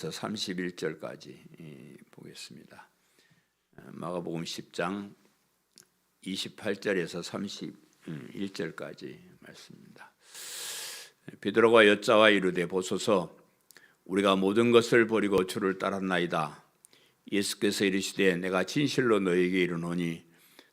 31절까지 보겠습니다. 마가복음 10장 28절에서 31절까지 말씀입니다. 베드로가 여짜와 이르되 보소서 우리가 모든 것을 버리고 주를 따랐나이다. 예수께서 이르시되 내가 진실로 너에게 이르노니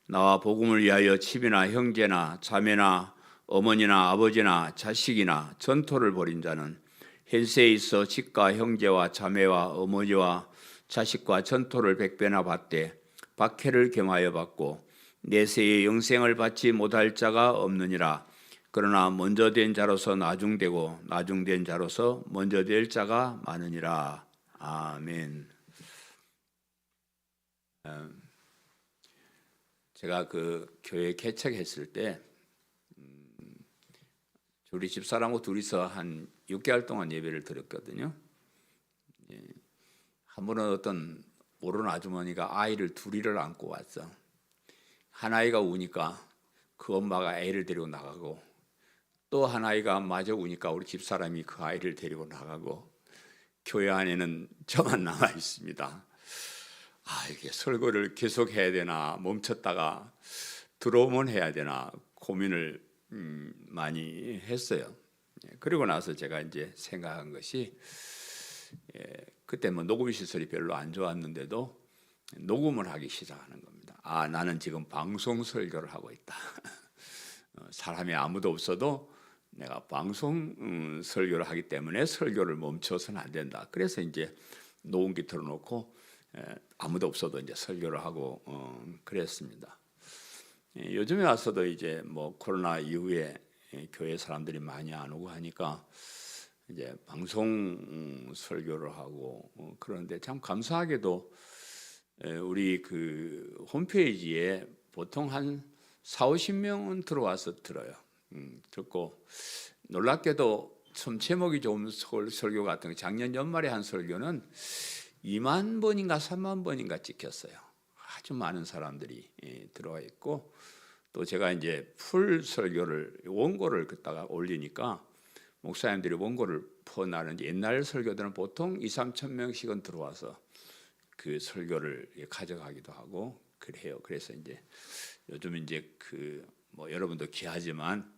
나와 복음을 위하여 집이나 형제나 자매나 어머니나 아버지나 자식이나 전토를 벌인 자는 현세에 있어 집과 형제와 자매와 어머니와 자식과 전토를 100배나 받되 박해를 겸하여 받고 내세의 영생을 받지 못할 자가 없느니라. 그러나 먼저 된 자로서 나중되고 나중된 자로서 먼저 될 자가 많으니라. 아멘. 제가 그 교회 개척했을 때 우리 집사람하고 둘이서 한 6개월 동안 예배를 드렸거든요. 한 번은 어떤 모르는 아주머니가 아이를 둘이를 안고 왔어. 한 아이가 우니까 그 엄마가 애를 데리고 나가고 또 한 아이가 마저 우니까 우리 집사람이 그 아이를 데리고 나가고 교회 안에는 저만 남아 있습니다. 이게 설교를 계속 해야 되나 멈췄다가 들어오면 해야 되나 고민을 많이 했어요. 그리고 나서 제가 이제 생각한 것이 그때 뭐 녹음 시설이 별로 안 좋았는데도 녹음을 하기 시작하는 겁니다. 나는 지금 방송 설교를 하고 있다. 사람이 아무도 없어도 내가 방송 설교를 하기 때문에 설교를 멈춰서는 안 된다. 그래서 이제 녹음기 틀어놓고 아무도 없어도 이제 설교를 하고 그랬습니다. 요즘에 와서도 이제 뭐 코로나 이후에 교회 사람들이 많이 안 오고 하니까 이제 방송 설교를 하고 그런데 참 감사하게도 우리 그 홈페이지에 보통 한 40-50명은 들어와서 들어요. 듣고 놀랍게도 좀 제목이 좋은 설교 같은 거 작년 연말에 한 설교는 2만 번인가 3만 번인가 찍혔어요. 아주 많은 사람들이 들어와 있고 또 제가 이제 풀 설교를 원고를 갖다가 올리니까 목사님들이 원고를 퍼나는 옛날 설교들은 보통 2-3천 명씩은 들어와서 그 설교를 가져가기도 하고 그래요. 그래서 이제 요즘 이제 그 뭐 여러분도 귀하지만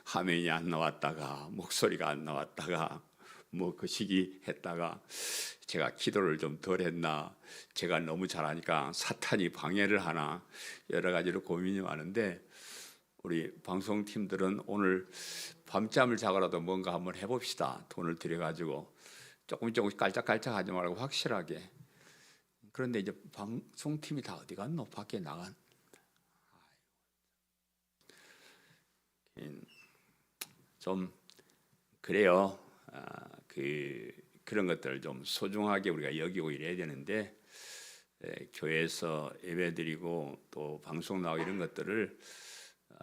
화면이 안 나왔다가 목소리가 안 나왔다가 뭐 그 시기 했다가 제가 기도를 좀 덜 했나 제가 너무 잘하니까 사탄이 방해를 하나 여러 가지로 고민이 많은데 우리 방송팀들은 오늘 밤잠을 자고라도 뭔가 한번 해봅시다. 돈을 들여가지고 조금씩 깔짝깔짝 하지 말고 확실하게. 그런데 이제 방송팀이 다 어디 갔노? 밖에 나간. 좀 그래요. 그런 것들을 좀 소중하게 우리가 여기고 이래야 되는데 교회에서 예배드리고 또 방송 나오고 이런 것들을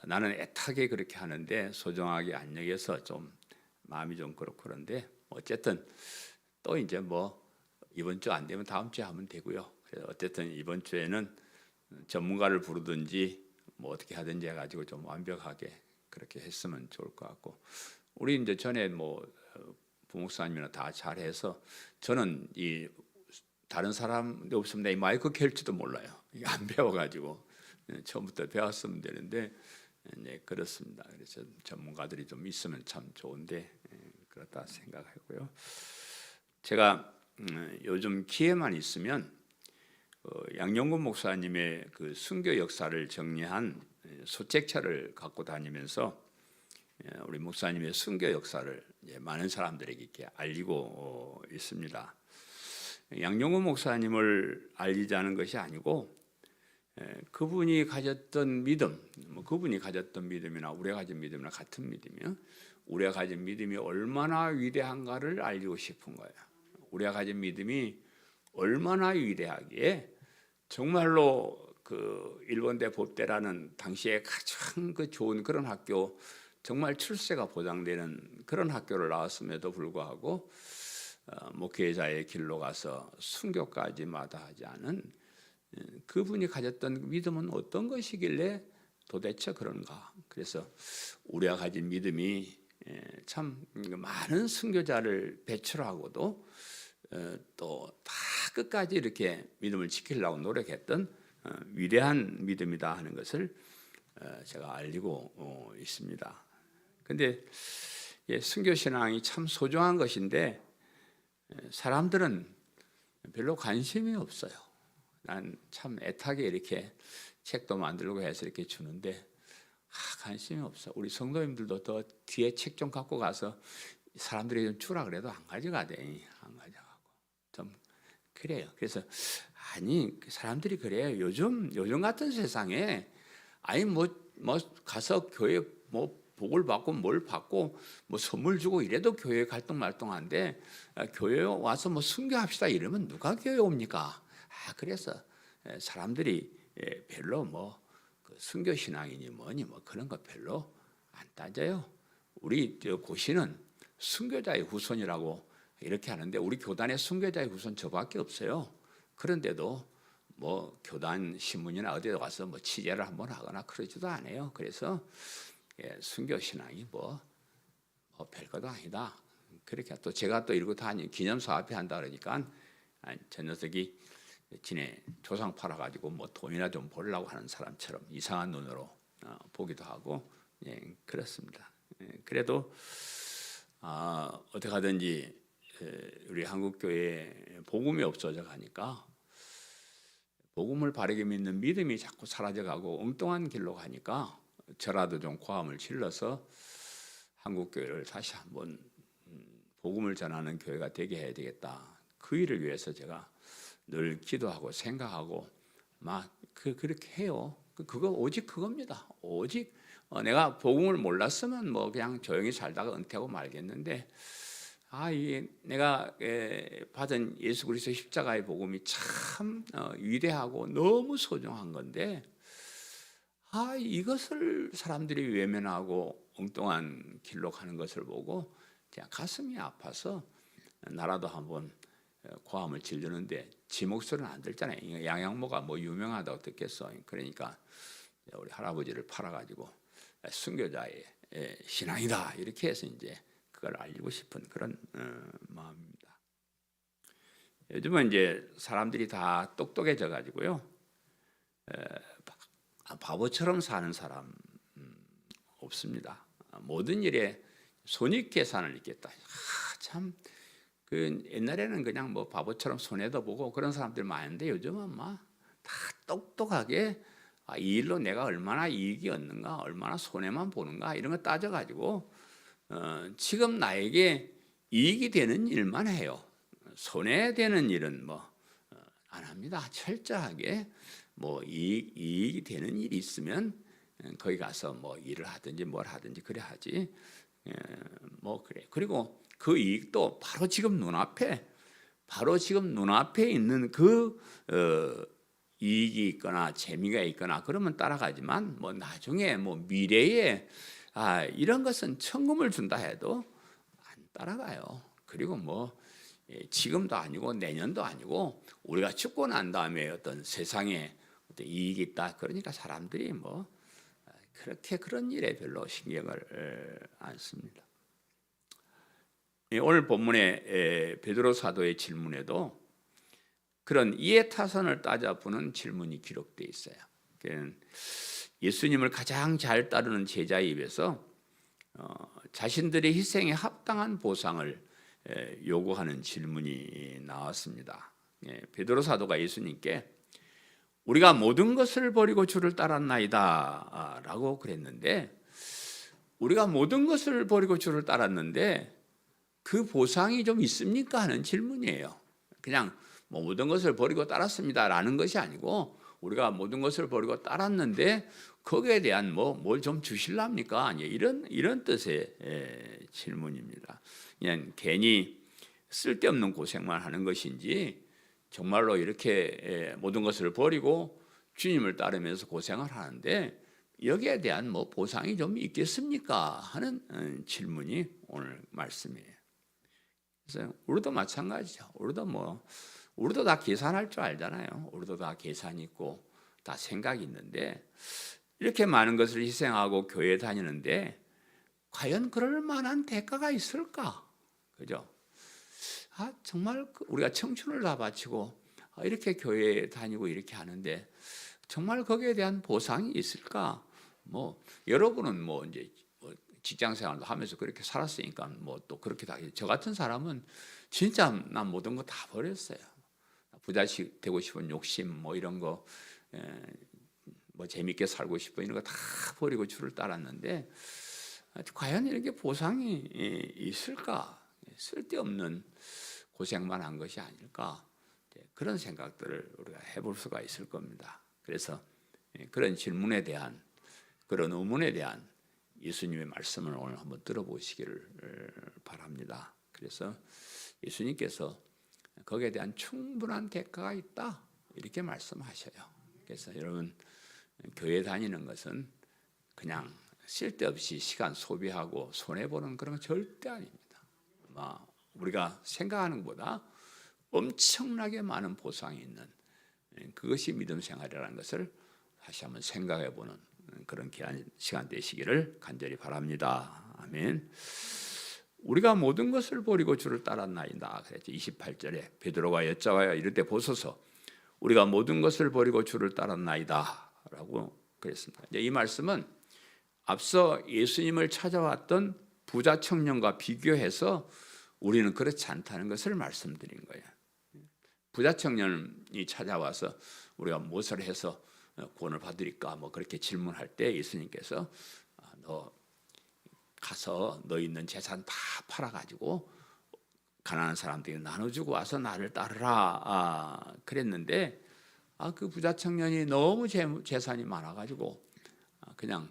나는 애타게 그렇게 하는데 소중하게 안 여겨서 좀 마음이 좀 그렇고 그런데 어쨌든 또 이제 뭐 이번 주 안 되면 다음 주에 하면 되고요. 그래서 어쨌든 이번 주에는 전문가를 부르든지 뭐 어떻게 하든지 해가지고 좀 완벽하게 그렇게 했으면 좋을 것 같고 우리 이제 전에 뭐 부목사님이나 다 잘해서 저는 이 다른 사람이 없으면 내 마이크 켤지도 몰라요. 이게 안 배워가지고 처음부터 배웠으면 되는데 그렇습니다. 그래서 전문가들이 좀 있으면 참 좋은데 그렇다 생각하고요. 제가 요즘 기회만 있으면 양용근 목사님의 그 순교 역사를 정리한 소책차를 갖고 다니면서 우리 목사님의 순교 역사를 많은 사람들에게 이렇게 알리고 있습니다. 양용근 목사님을 알리자는 것이 아니고 그분이 가졌던 믿음, 그분이 가졌던 믿음이나 우리가 가진 믿음이나 같은 믿음이요. 우리가 가진 믿음이 얼마나 위대한가를 알리고 싶은 거예요. 우리가 가진 믿음이 얼마나 위대하기에 정말로 그 일본대 법대라는 당시에 가장 그 좋은 그런 학교, 정말 출세가 보장되는 그런 학교를 나왔음에도 불구하고 목회자의 길로 가서 순교까지 마다하지 않은 그분이 가졌던 믿음은 어떤 것이길래 도대체 그런가? 그래서 우리가 가진 믿음이 참 많은 선교자를 배출하고도 또 다 끝까지 이렇게 믿음을 지키려고 노력했던 위대한 믿음이다 하는 것을 제가 알고 있습니다. 근데 선교 신앙이 참 소중한 것인데 사람들은 별로 관심이 없어요. 난 참 애타게 이렇게 책도 만들고 해서 이렇게 주는데 관심이 없어. 우리 성도님들도 더 뒤에 책 좀 갖고 가서 사람들이 좀 주라 그래도 안 가져가대. 안 가져가고 좀 그래요. 그래서 아니 사람들이 그래요. 요즘 같은 세상에 아니 뭐 가서 교회 뭐 복을 받고 뭘 받고 뭐 선물 주고 이래도 교회 갈등말등한데 교회 와서 뭐 순교합시다 이러면 누가 교회 옵니까? 그래서 사람들이 별로 뭐 순교 신앙이니 뭐니 뭐 그런 거 별로 안 따져요. 우리 고시는 순교자의 후손이라고 이렇게 하는데 우리 교단의 순교자의 후손 저밖에 없어요. 그런데도 뭐 교단 신문이나 어디에 가서 뭐 취재를 한번 하거나 그러지도 않아요. 그래서 순교 신앙이 뭐 별것도 아니다. 그렇게 또 제가 또 이러고 다니 기념사업회 한다 그러니까 저 녀석이 지네 조상 팔아가지고 뭐 돈이나 좀 벌려고 하는 사람처럼 이상한 눈으로 보기도 하고 그렇습니다. 그래도 어떻게 하든지 우리 한국 교회에 복음이 없어져 가니까 복음을 바르게 믿는 믿음이 자꾸 사라져가고 엉뚱한 길로 가니까 저라도 좀 고함을 질러서 한국 교회를 다시 한번 복음을 전하는 교회가 되게 해야 되겠다. 그 일을 위해서 제가 늘 기도하고 생각하고 막 그렇게 해요. 그거 오직 그겁니다. 오직 내가 복음을 몰랐으면 뭐 그냥 조용히 살다가 은퇴하고 말겠는데 이게 내가 받은 예수 그리스도 십자가의 복음이 참 위대하고 너무 소중한 건데 이것을 사람들이 외면하고 엉뚱한 길로 가는 것을 보고 그냥 가슴이 아파서 나라도 한번 고함을 지르는데 지 목소리는 안 들잖아요. 양양모가 뭐 유명하다고 듣겠어. 그러니까 우리 할아버지를 팔아가지고 순교자의 신앙이다 이렇게 해서 이제 그걸 알리고 싶은 그런 마음입니다. 요즘은 이제 사람들이 다 똑똑해져 가지고요. 바보처럼 사는 사람 없습니다. 모든 일에 손익계산을 있겠다. 참 옛날에는 그냥 뭐 바보처럼 손해도 보고 그런 사람들 많은데 요즘은 막 다 똑똑하게 이 일로 내가 얼마나 이익이 얻는가, 얼마나 손해만 보는가 이런 거 따져가지고 지금 나에게 이익이 되는 일만 해요. 손해되는 일은 뭐 안 합니다. 철저하게 뭐 이익이 되는 일이 있으면 거기 가서 뭐 일을 하든지 뭘 하든지 그래 하지. 뭐 그래. 그리고 그 이익도 바로 지금 눈앞에 있는 그 이익이 있거나 재미가 있거나 그러면 따라가지만 뭐 나중에 뭐 미래에 이런 것은 천금을 준다 해도 안 따라가요. 그리고 뭐 지금도 아니고 내년도 아니고 우리가 죽고 난 다음에 어떤 세상에 어떤 이익이 있다. 그러니까 사람들이 뭐 그렇게 그런 일에 별로 신경을 안 씁니다. 오늘 본문의 베드로 사도의 질문에도 그런 이해타선을 따져보는 질문이 기록되어 있어요. 예수님을 가장 잘 따르는 제자의 입에서 자신들의 희생에 합당한 보상을 요구하는 질문이 나왔습니다. 베드로 사도가 예수님께 우리가 모든 것을 버리고 주를 따랐나이다 라고 그랬는데 우리가 모든 것을 버리고 주를 따랐는데 그 보상이 좀 있습니까? 하는 질문이에요. 그냥 뭐 모든 것을 버리고 따랐습니다 라는 것이 아니고 우리가 모든 것을 버리고 따랐는데 거기에 대한 뭘 좀 주실랍니까? 이런 뜻의 질문입니다. 그냥 괜히 쓸데없는 고생만 하는 것인지 정말로 이렇게 모든 것을 버리고 주님을 따르면서 고생을 하는데 여기에 대한 보상이 좀 있겠습니까? 하는 질문이 오늘 말씀이에요. 그래서 우리도 마찬가지죠. 우리도 우리도 다 계산할 줄 알잖아요. 우리도 다 계산이 있고 다 생각이 있는데 이렇게 많은 것을 희생하고 교회 다니는데 과연 그럴 만한 대가가 있을까? 그죠? 정말 우리가 청춘을 다 바치고 이렇게 교회 다니고 이렇게 하는데 정말 거기에 대한 보상이 있을까? 뭐 여러분은 뭐 이제 직장 생활도 하면서 그렇게 살았으니까 뭐 또 그렇게 다. 저 같은 사람은 진짜 난 모든 거 다 버렸어요. 부자 되고 싶은 욕심 뭐 이런 거, 뭐 재밌게 살고 싶어 이런 거 다 버리고 주를 따랐는데 과연 이렇게 보상이 있을까? 쓸데없는 고생만 한 것이 아닐까? 그런 생각들을 우리가 해볼 수가 있을 겁니다. 그래서 그런 질문에 대한, 그런 의문에 대한 예수님의 말씀을 오늘 한번 들어보시기를 바랍니다. 그래서 예수님께서 거기에 대한 충분한 대가가 있다 이렇게 말씀하셔요. 그래서 여러분, 교회 다니는 것은 그냥 쓸데없이 시간 소비하고 손해보는 그런 건 절대 아닙니다. 우리가 생각하는 것보다 엄청나게 많은 보상이 있는, 그것이 믿음 생활이라는 것을 다시 한번 생각해보는 그런 귀한 시간 되시기를 간절히 바랍니다. 아멘. 우리가 모든 것을 버리고 주를 따랐나이다 그랬죠. 28절에 베드로가 여짜와요 이럴 때 보소서 우리가 모든 것을 버리고 주를 따랐나이다 라고 그랬습니다. 이 말씀은 앞서 예수님을 찾아왔던 부자 청년과 비교해서 우리는 그렇지 않다는 것을 말씀드린 거예요. 부자 청년이 찾아와서 우리가 무엇을 해서 구원을 받으리까 뭐 그렇게 질문할 때 예수님께서 너 가서 너 있는 재산 다 팔아가지고 가난한 사람들에게 나눠주고 와서 나를 따르라 그랬는데 그 부자 청년이 너무 재산이 많아가지고 그냥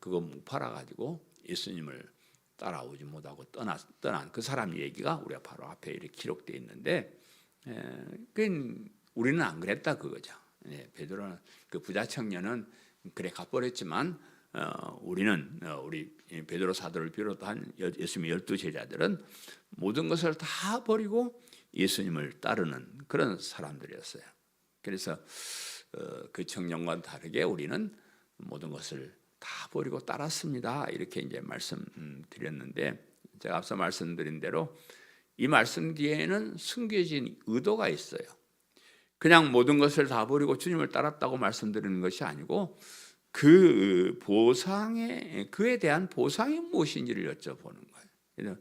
그거 못 팔아가지고 예수님을 따라오지 못하고 떠난 그 사람 얘기가 우리가 바로 앞에 이렇게 기록되어 있는데 우리는 안 그랬다 그거죠. 베드로는 그 부자 청년은 그래 갚버렸지만 우리 베드로 사도를 비롯한 예수님의 12제자들은 모든 것을 다 버리고 예수님을 따르는 그런 사람들이었어요. 그래서 그 청년과 다르게 우리는 모든 것을 다 버리고 따랐습니다. 이렇게 이제 말씀드렸는데 제가 앞서 말씀드린 대로 이 말씀 뒤에는 숨겨진 의도가 있어요. 그냥 모든 것을 다 버리고 주님을 따랐다고 말씀드리는 것이 아니고 그 그에 대한 보상이 무엇인지를 여쭤보는 거예요.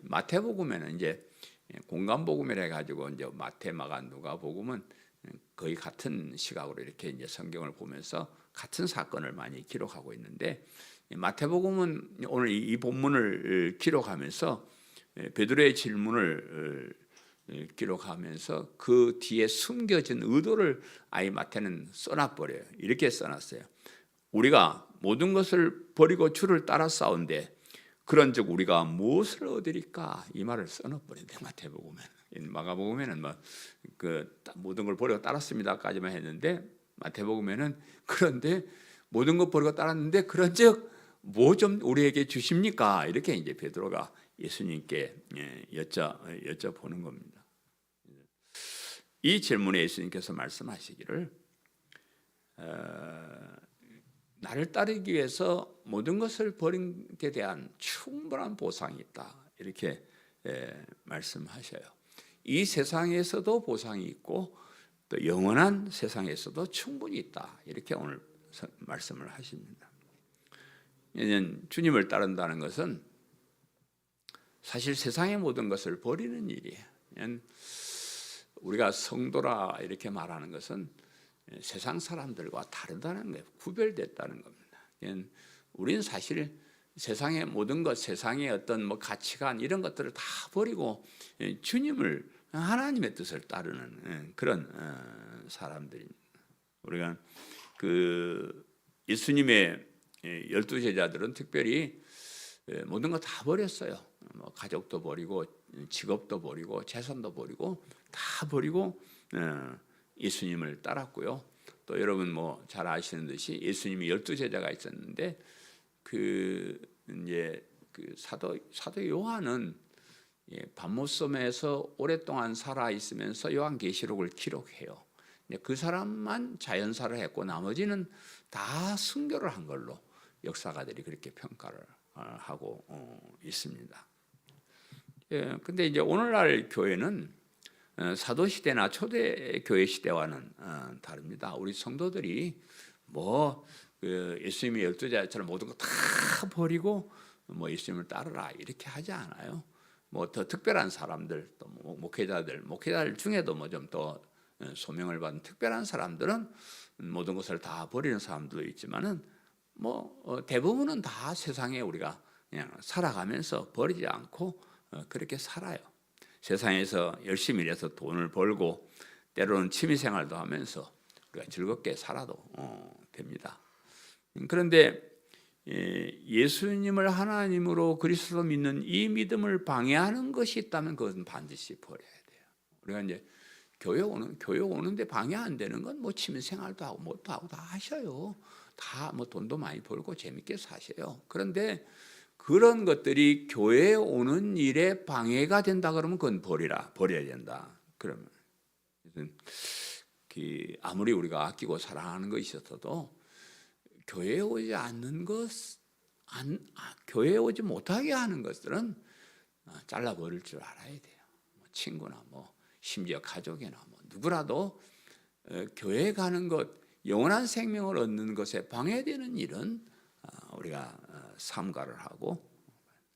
마태복음에는 이제 공간복음이라 해가지고 이제 마태, 마가, 누가복음은 거의 같은 시각으로 이렇게 이제 성경을 보면서 같은 사건을 많이 기록하고 있는데 마태복음은 오늘 이 본문을 기록하면서 베드로의 질문을 기록하면서 그 뒤에 숨겨진 의도를 아예 마태는 써놔버려요. 이렇게 써놨어요. 우리가 모든 것을 버리고 주를 따라 싸운데 그런즉 우리가 무엇을 얻으리까 이 말을 써놔버린대. 마태복음에는. 마가복음에는 그 모든 걸 버리고 따랐습니다까지만 했는데 마태복음에는 그런데 모든 것 버리고 따랐는데 그런즉 뭐 좀 우리에게 주십니까? 이렇게 이제 베드로가 예수님께 여쭤보는 겁니다. 이 질문에 예수님께서 말씀하시기를 나를 따르기 위해서 모든 것을 버린 데 대한 충분한 보상이 있다. 이렇게 말씀하셔요. 이 세상에서도 보상이 있고 또 영원한 세상에서도 충분히 있다. 이렇게 오늘 말씀을 하십니다. 주님을 따른다는 것은 사실 세상의 모든 것을 버리는 일이에요. 우리가 성도라 이렇게 말하는 것은 세상 사람들과 다르다는 거예요. 구별됐다는 겁니다. 우리는 사실 세상의 모든 것, 세상의 어떤 가치관 이런 것들을 다 버리고 주님을 하나님의 뜻을 따르는 그런 사람들입니다. 우리가 그 예수님의 12제자들은 특별히 모든 거 다 버렸어요. 가족도 버리고 직업도 버리고 재산도 버리고 다 버리고 예수님을 따랐고요. 또 여러분 잘 아시는 듯이 예수님이 12제자가 있었는데 이제 그 사도 요한은 반모섬에서 오랫동안 살아 있으면서 요한계시록을 기록해요. 그 사람만 자연사를 했고 나머지는 다 순교를 한 걸로 역사가들이 그렇게 평가를 하고 있습니다. 근데 이제 오늘날 교회는 사도 시대나 초대 교회 시대와는 다릅니다. 우리 성도들이 예수님이 12제자처럼 모든 거 다 버리고 예수님을 따르라 이렇게 하지 않아요. 더 특별한 사람들, 또 목회자들 중에도 좀 더 소명을 받은 특별한 사람들은 모든 것을 다 버리는 사람들도 있지만은 대부분은 다 세상에 우리가 그냥 살아가면서 버리지 않고 그렇게 살아요. 세상에서 열심히 일해서 돈을 벌고 때로는 취미생활도 하면서 우리가 즐겁게 살아도 됩니다. 그런데 예수님을 하나님으로 그리스도로 믿는 이 믿음을 방해하는 것이 있다면 그것은 반드시 버려야 돼요. 우리가 이제 교회 오는데 방해 안 되는 건 취미생활도 하고 뭣도 하고 다 하셔요. 다 돈도 많이 벌고 재밌게 사셔요. 그런데 그런 것들이 교회에 오는 일에 방해가 된다 그러면 그건 버려야 된다. 그러면 아무리 우리가 아끼고 사랑하는 것이 있어도 교회에 오지 않는 교회에 오지 못하게 하는 것들은 잘라버릴 줄 알아야 돼요. 친구나 심지어 가족이나 누구라도 교회에 가는 것, 영원한 생명을 얻는 것에 방해되는 일은 우리가 삼가를 하고,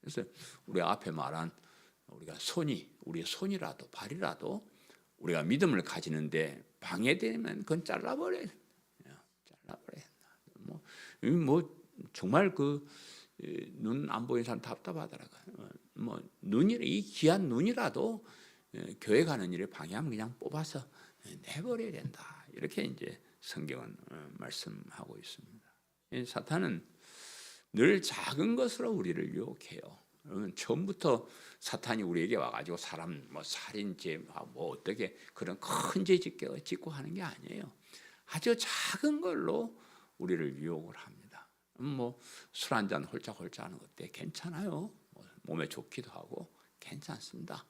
그래서 우리 앞에 말한 우리의 손이라도 발이라도 우리가 믿음을 가지는데 방해되면 그건 잘라버려야 정말 눈 안 보이는 사람 답답하더라고요. 이 귀한 눈이라도 교회 가는 일에 방해하면 그냥 뽑아서 내버려야 된다. 이렇게 이제 성경은 말씀하고 있습니다. 사탄은 늘 작은 것으로 우리를 유혹해요. 여러분 처음부터 사탄이 우리에게 와가지고 사람 살인죄 어떻게 그런 큰 죄 짓고 하는 게 아니에요. 아주 작은 걸로 우리를 유혹을 합니다. 술 한잔 홀짝홀짝 하는 것도 괜찮아요. 몸에 좋기도 하고 괜찮습니다.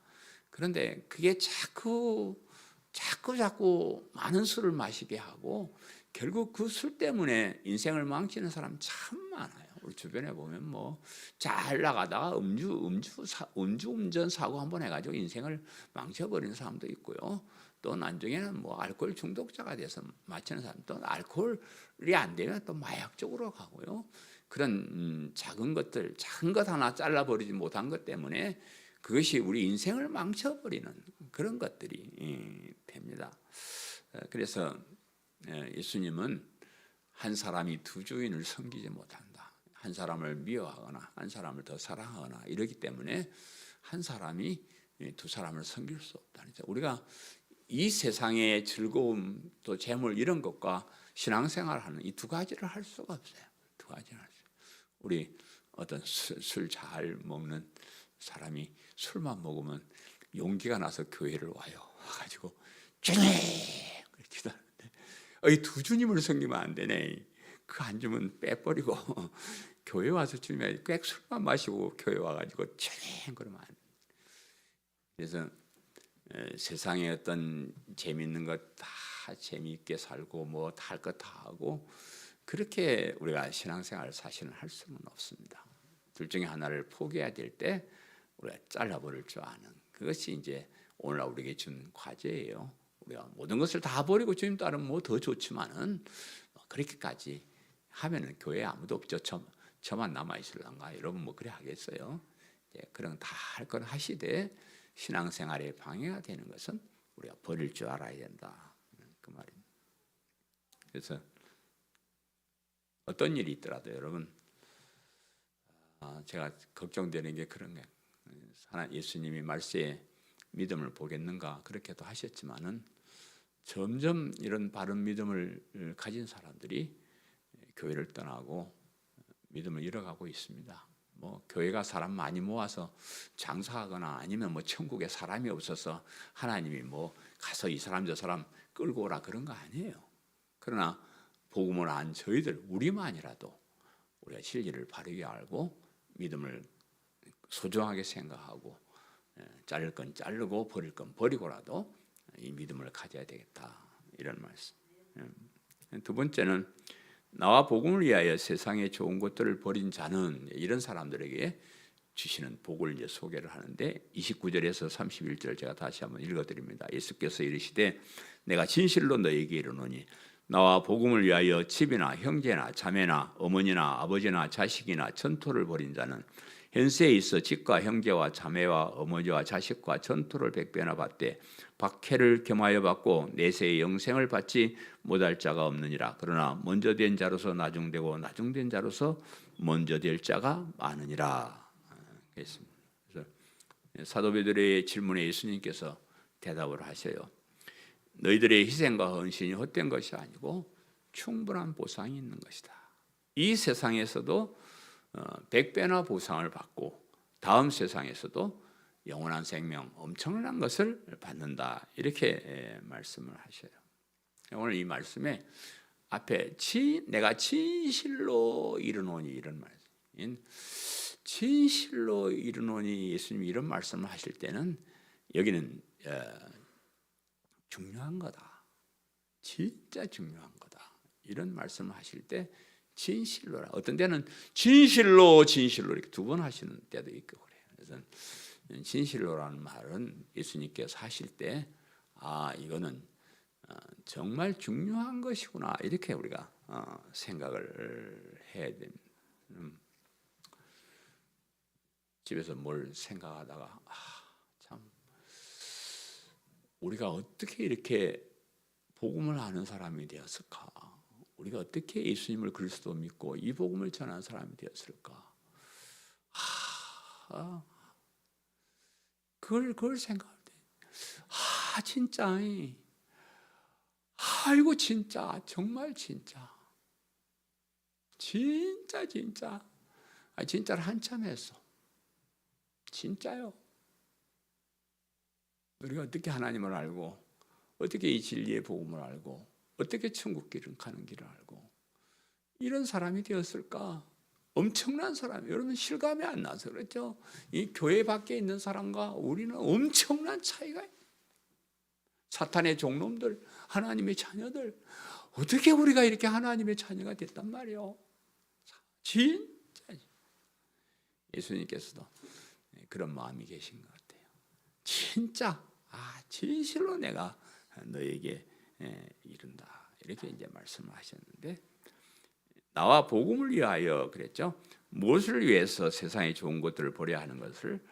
그런데 그게 자꾸 많은 술을 마시게 하고 결국 그 술 때문에 인생을 망치는 사람 참 많아요. 우리 주변에 보면 잘 나가다가 음주운전 사고 한번 해가지고 인생을 망쳐버리는 사람도 있고요. 또 나중에는 알코올 중독자가 돼서 마치는 사람도 알코올이 안 되면 또 마약 쪽으로 가고요. 그런 작은 것 하나 잘라버리지 못한 것 때문에 그것이 우리 인생을 망쳐버리는 그런 것들이 됩니다. 그래서 예수님은 한 사람이 두 주인을 섬기지 못한다. 한 사람을 미워하거나 한 사람을 더 사랑하거나 이러기 때문에 한 사람이 두 사람을 섬길 수 없다는 거죠. 우리가 이 세상의 즐거움 또 재물 이런 것과 신앙생활하는 이 두 가지를 할 수가 없어요. 두 가지를 할 수. 우리 어떤 술 잘 먹는 사람이 술만 먹으면 용기가 나서 교회를 와가지고 주님 기도하는데 이 두 주님을 섬기면 안 되네. 그 안 주면 빼버리고 교회 와서 주님이 꽤 술만 마시고 교회 와가지고 주님 그러면 안 돼. 그래서 세상에 어떤 재밌는 것 다 재미있게 살고 다 할 것 다 하고 그렇게 우리가 신앙생활 사실은 할 수는 없습니다. 둘 중에 하나를 포기해야 될 때 우리가 잘라버릴 줄 아는 그것이 이제 오늘날 우리에게 준 과제예요. 우리가 모든 것을 다 버리고 주님 따르면 더 좋지만은 그렇게까지 하면은 교회에 아무도 없죠. 저만 남아 있을란가? 여러분 그래 하겠어요? 그런 다 할 건 하시되 신앙생활에 방해가 되는 것은 우리가 버릴 줄 알아야 된다. 그 말입니다. 그래서 어떤 일이 있더라도 여러분 제가 걱정되는 게 그런 게 예수님이 말세에 믿음을 보겠는가 그렇게도 하셨지만은 점점 이런 바른 믿음을 가진 사람들이 교회를 떠나고 믿음을 잃어가고 있습니다. 교회가 사람 많이 모아서 장사하거나 아니면 천국에 사람이 없어서 하나님이 가서 이 사람 저 사람 끌고 오라 그런 거 아니에요. 그러나 복음을 안 저희들 우리만이라도 우리가 진리를 바르게 알고 믿음을 소중하게 생각하고 자를 건 자르고 버릴 건 버리고라도 이 믿음을 가져야 되겠다, 이런 말씀. 두 번째는 나와 복음을 위하여 세상의 좋은 것들을 버린 자는, 이런 사람들에게 주시는 복을 이제 소개를 하는데 29절에서 31절 제가 다시 한번 읽어드립니다. 예수께서 이르시되 내가 진실로 너에게 이르노니 나와 복음을 위하여 집이나 형제나 자매나 어머니나 아버지나 자식이나 전토를 벌인 자는 현세에 있어 집과 형제와 자매와 어머니와 자식과 전토를 100배나 받되 박해를 겸하여 받고 내세의 영생을 받지 못할 자가 없느니라. 그러나 먼저 된 자로서 나중되고 나중된 자로서 먼저 될 자가 많으니라. 그래서 사도 베드로의 질문에 예수님께서 대답을 하셔요. 너희들의 희생과 헌신이 헛된 것이 아니고 충분한 보상이 있는 것이다. 이 세상에서도 100배나 보상을 받고 다음 세상에서도 영원한 생명, 엄청난 것을 받는다, 이렇게 말씀을 하셔요. 오늘 이 말씀에 앞에 내가 진실로 이르노니, 이런 말씀, 진실로 이르노니, 예수님이 이런 말씀을 하실 때는 여기는 중요한 거다, 진짜 중요한 거다, 이런 말씀을 하실 때 진실로라. 어떤 때는 진실로 이렇게 두 번 하시는 때도 있고 그래요. 그래서 진실로라는 말은 예수님께서 하실 때 이거는 정말 중요한 것이구나, 이렇게 우리가 생각을 해야 됩니다. 집에서 뭘 생각하다가 참 우리가 어떻게 이렇게 복음을 아는 사람이 되었을까? 우리가 어떻게 예수님을 그리스도 믿고 이 복음을 전하는 사람이 되었을까? 그걸 생각할 때, 진짜, 이거 진짜, 정말 진짜, 진짜를 한참 했어. 진짜요. 우리가 어떻게 하나님을 알고, 어떻게 이 진리의 복음을 알고, 어떻게 천국 길을 가는 길을 알고 이런 사람이 되었을까? 엄청난 사람, 여러분 실감이 안 나서 그렇죠? 이 교회 밖에 있는 사람과 우리는 엄청난 차이가 있어요. 사탄의 종놈들, 하나님의 자녀들, 어떻게 우리가 이렇게 하나님의 자녀가 됐단 말이에요? 진짜 예수님께서도 그런 마음이 계신 것 같아요. 진짜, 진실로 내가 너에게 이른다, 이렇게 이제 말씀을 하셨는데, 나와 복음을 위하여 그랬죠. 무엇을 위해서 세상의 좋은 것들을 버려야 하는 것을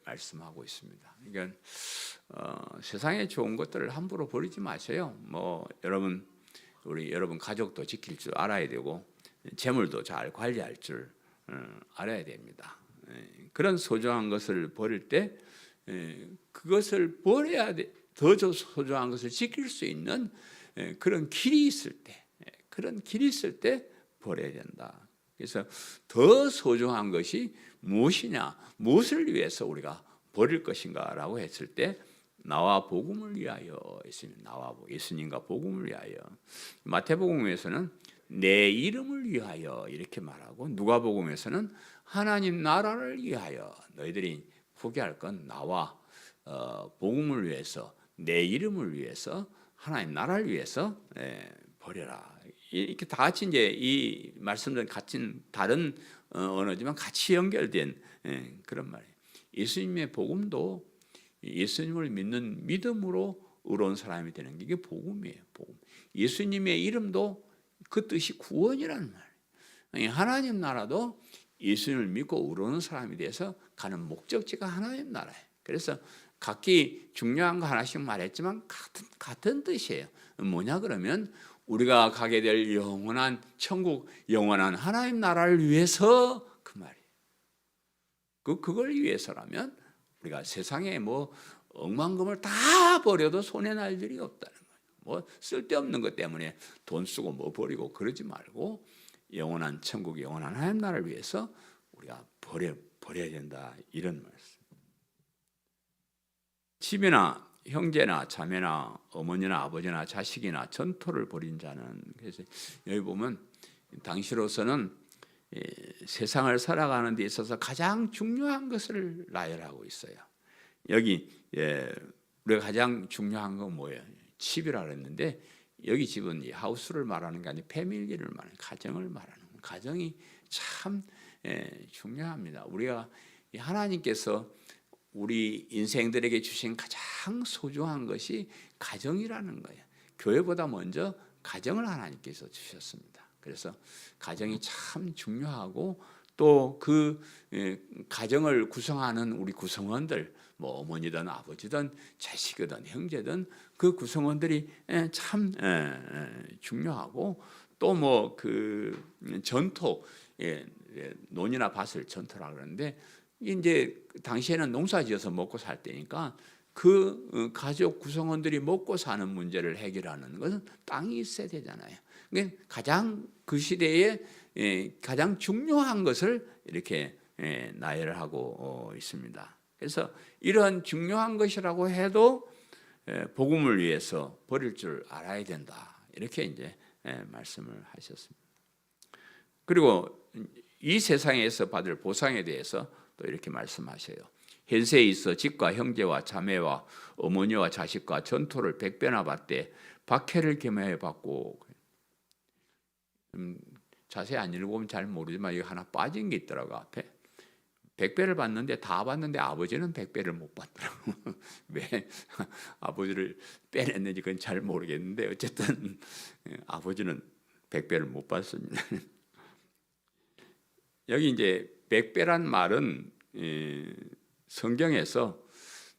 말씀하고 있습니다. 그러니까 세상의 좋은 것들을 함부로 버리지 마세요. 여러분 가족도 지킬 줄 알아야 되고 재물도 잘 관리할 줄 알아야 됩니다. 그런 소중한 것을 버릴 때 그것을 버려야 돼. 더 소중한 것을 지킬 수 있는 그런 길이 있을 때 버려야 된다. 그래서 더 소중한 것이 무엇이냐, 무엇을 위해서 우리가 버릴 것인가라고 했을 때 나와 복음을 위하여, 예수님과 복음을 위하여. 마태복음에서는 내 이름을 위하여 이렇게 말하고, 누가복음에서는 하나님 나라를 위하여. 너희들이 포기할 건 나와 복음을 위해서, 내 이름을 위해서, 하나님 나라를 위해서 버려라. 이렇게 다 같이 이제 이 말씀들은 같은 다른 언어지만 같이 연결된 그런 말이에요. 예수님의 복음도 예수님을 믿는 믿음으로 의로운 사람이 되는 게 이게 복음이에요. 복음. 예수님의 이름도 그 뜻이 구원이라는 말이에요. 하나님 나라도 예수님을 믿고 의로운 사람이 돼서 가는 목적지가 하나님 나라예요. 그래서 각기 중요한 거 하나씩 말했지만 같은 뜻이에요. 뭐냐 그러면 우리가 가게 될 영원한 천국, 영원한 하나님 나라를 위해서, 그 말이에요. 그걸 위해서라면 우리가 세상에 억만금을 다 버려도 손해날 일이 없다는 거예요. 쓸데없는 것 때문에 돈 쓰고 버리고 그러지 말고 영원한 천국, 영원한 하나님 나라를 위해서 우리가 버려야 된다, 이런 말씀. 집이나 형제나 자매나 어머니나 아버지나 자식이나 전토를 벌인 자는, 그래서 여기 보면 당시로서는 세상을 살아가는 데 있어서 가장 중요한 것을 나열하고 있어요. 여기 우리가 가장 중요한 건 뭐예요? 집이라 그랬는데 여기 집은 이 하우스를 말하는 게 아니고 패밀리를 말하는, 가정을 말하는, 가정이 참 중요합니다. 우리가 하나님께서 우리 인생들에게 주신 가장 소중한 것이 가정이라는 거예요. 교회보다 먼저 가정을 하나님께서 주셨습니다. 그래서 가정이 참 중요하고 또 그 가정을 구성하는 우리 구성원들, 뭐 어머니든 아버지든 자식이든 형제든 그 구성원들이 참 중요하고 또 뭐 그 전토, 논이나 밭을 전토라 그러는데 이제 당시에는 농사지어서 먹고 살 때니까 그 가족 구성원들이 먹고 사는 문제를 해결하는 것은 땅이 있어야 되잖아요. 그러니까 가장 그 시대에 가장 중요한 것을 이렇게 나열을 하고 있습니다. 그래서 이런 중요한 것이라고 해도 복음을 위해서 버릴 줄 알아야 된다. 이렇게 이제 말씀을 하셨습니다. 그리고 이 세상에서 받을 보상에 대해서 또 이렇게 말씀하셔요. 현세에 있어 집과 형제와 자매와 어머니와 자식과 전토를 100배나 받되 박해를 겸하여 받고, 자세히 안 읽어보면 잘 모르지만 이거 하나 빠진 게 있더라고. 앞에 100배를 받는데 다 받는데 아버지는 100배를 못 받더라고. 왜 아버지를 빼냈는지 그건 잘 모르겠는데 어쨌든 아버지는 100배를 못 받습니다. 여기 이제 100배란 말은 성경에서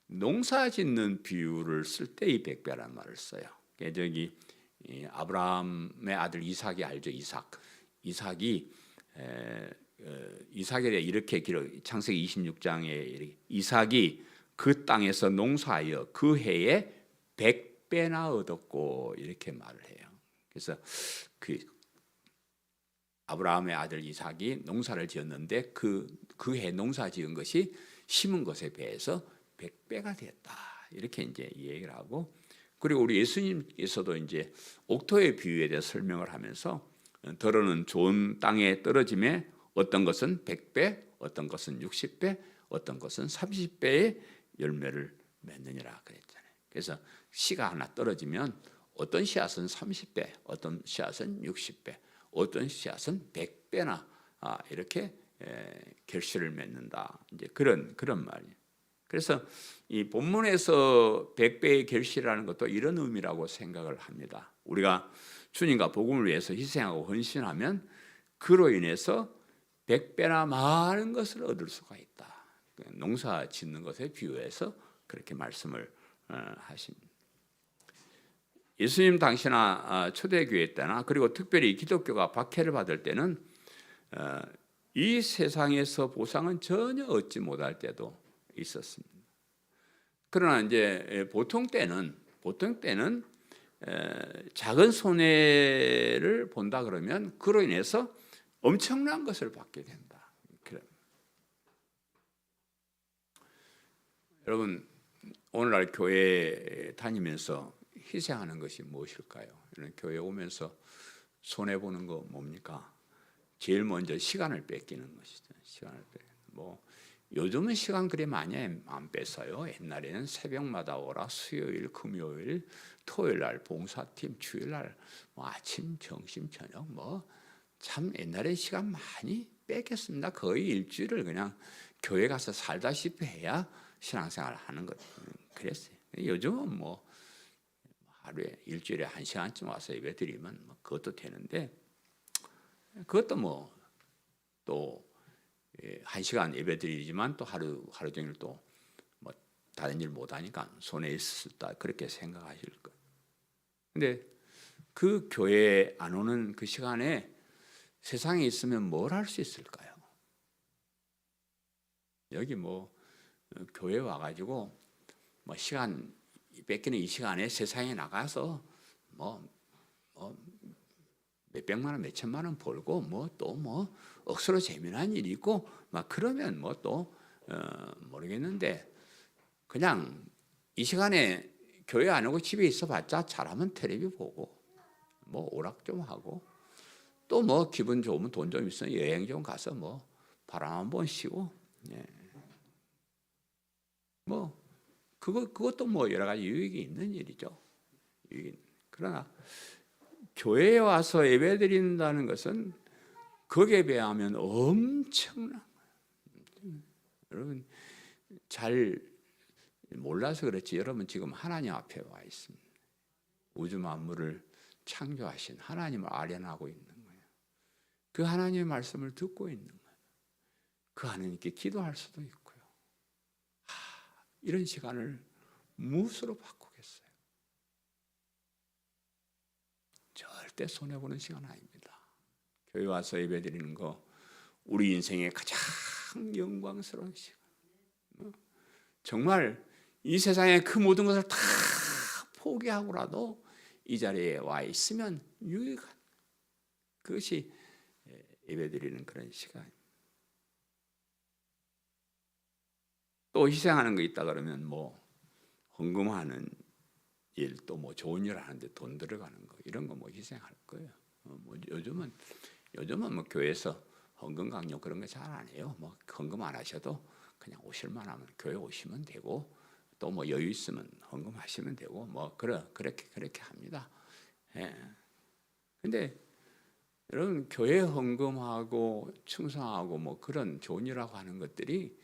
농사 짓는 비유를 쓸 때 이 100배란 말을 써요. 저기 아브라함의 아들 이삭이 알죠? 이삭에 대해 이렇게 창세기 26장에 이삭이 그 땅에서 농사하여 그 해에 100배나 얻었고 이렇게 말을 해요. 그래서 그 아브라함의 아들 이삭이 농사를 지었는데 그 해 농사 지은 것이 심은 것에 비해서 100배가 됐다. 이렇게 이제 얘기를 하고, 그리고 우리 예수님께서도 이제 옥토의 비유에 대해 설명을 하면서 더러는 좋은 땅에 떨어짐에 어떤 것은 100배, 어떤 것은 60배, 어떤 것은 30배의 열매를 맺느니라 그랬잖아요. 그래서 씨가 하나 떨어지면 어떤 씨앗은 30배, 어떤 씨앗은 60배, 어떤 씨앗은 100배나 이렇게 결실을 맺는다. 이제 그런 말이에요. 그래서 이 본문에서 100배의 결실이라는 것도 이런 의미라고 생각을 합니다. 우리가 주님과 복음을 위해서 희생하고 헌신하면 그로 인해서 100배나 많은 것을 얻을 수가 있다. 농사 짓는 것에 비유해서 그렇게 말씀을 하십니다. 예수님 당시나 초대교회 때나 그리고 특별히 기독교가 박해를 받을 때는 이 세상에서 보상은 전혀 얻지 못할 때도 있었습니다. 그러나 이제 보통 때는 작은 손해를 본다 그러면 그로 인해서 엄청난 것을 받게 된다. 여러분, 오늘날 교회 다니면서 희생하는 것이 무엇일까요? 교회 오면서 손해 보는 거 뭡니까? 제일 먼저 시간을 뺏기는 것이죠. 요즘은 시간 그리 많이 안 뺏어요. 옛날에는 새벽마다 오라, 수요일, 금요일, 토요일 날 봉사팀, 주일 날 아침, 점심, 저녁 참 옛날에 시간 많이 뺏겼습니다. 거의 일주일을 그냥 교회 가서 살다시피 해야 신앙생활을 하는 것 그랬어요. 요즘은 하루에 일주일에 1시간쯤 와서 예배드리면 그것도 되는데, 그것도 또 1시간 예배드리지만 또 하루 종일 또 다른 일 못하니까 손해 있었다 그렇게 생각하실 거예요. 근데 그 교회에 안 오는 그 시간에 세상에 있으면 뭘 할 수 있을까요? 여기 교회 와가지고 시간 뺏기는 이 시간에 세상에 나가서 몇백만 원, 몇천만 원 벌고 억수로 재미난 일이 있고 그러면 또 모르겠는데, 그냥 이 시간에 교회 안 오고 집에 있어봤자 잘하면 텔레비 보고 오락 좀 하고 또 기분 좋으면 돈 좀 있으면 여행 좀 가서 바람 한번 쉬고 그것도 뭐 여러 가지 유익이 있는 일이죠. 그러나 교회에 와서 예배드린다는 것은 거기에 비하면 엄청난 거예요. 여러분 잘 몰라서 그렇지 여러분 지금 하나님 앞에 와 있습니다. 우주 만물을 창조하신 하나님을 아련하고 있는 거예요. 그 하나님의 말씀을 듣고 있는 거예요. 그 하나님께 기도할 수도 있고요. 이런 시간을 무엇으로 바꾸겠어요? 절대 손해보는 시간 아닙니다. 교회 와서 예배드리는 거 우리 인생의 가장 영광스러운 시간. 정말 이 세상의 그 모든 것을 다 포기하고라도 이 자리에 와 있으면 유익한 그것이 예배드리는 그런 시간입니다. 또 희생하는 거 있다 그러면 뭐 헌금하는 일 또 뭐 좋은 일 하는데 돈 들어가는 거 이런 거 뭐 희생할 거예요. 뭐 요즘은 뭐 교회에서 헌금 강요 그런 거 잘 안 해요. 뭐 헌금 안 하셔도 그냥 오실만 하면 교회 오시면 되고 또 뭐 여유 있으면 헌금하시면 되고 뭐 그렇게 합니다. 예. 근데 여러분 교회 헌금하고 충성하고 뭐 그런 좋은 일하고 하는 것들이